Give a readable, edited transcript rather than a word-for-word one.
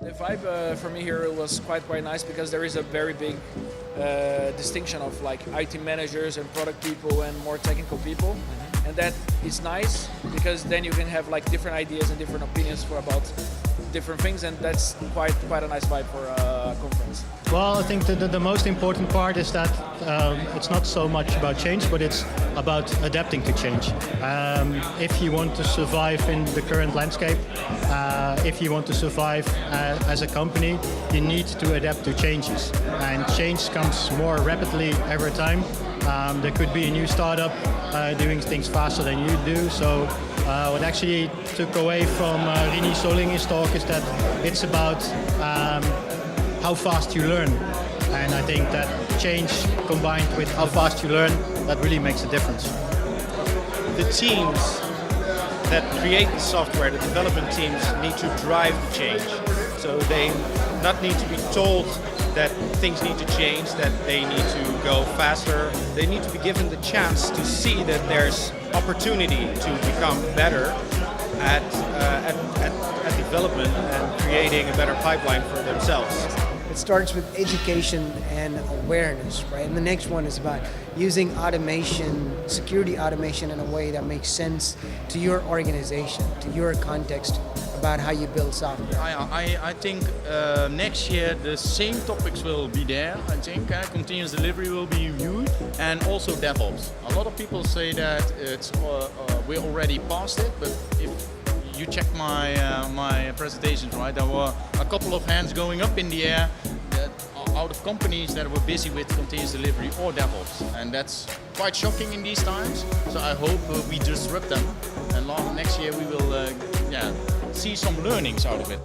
The vibe for me here was quite nice because there is a very big distinction of like IT managers and product people and more technical people, and that is nice because then you can have like different ideas and different opinions about different things, and that's quite a nice vibe for a conference. Well, I think the most important part is that it's not so much about change, but it's about adapting to change. If you want to survive in the current landscape, if you want to survive as a company, you need to adapt to changes. And change comes more rapidly every time. There could be a new startup doing things faster than you do. So what actually took away from Rini Solingen's talk is that it's about how fast you learn. And I think that change combined with how fast you learn, that really makes a difference. The teams that create the software, the development teams, need to drive the change. So they not need to be told that things need to change, that they need to go faster. They need to be given the chance to see that there's opportunity to become better at development and creating a better pipeline for themselves. It starts with education and awareness, right? And the next one is about using automation, security automation in a way that makes sense to your organization, to your context about how you build software. I think next year the same topics will be there. I think continuous delivery will be huge, and also DevOps. A lot of people say that it's we're already past it, but if you check my presentations, right, there were a couple of hands going up in the air out of companies that were busy with continuous delivery or DevOps, and that's quite shocking in these times. So I hope we disrupt them, and next year we will see some learnings out of it.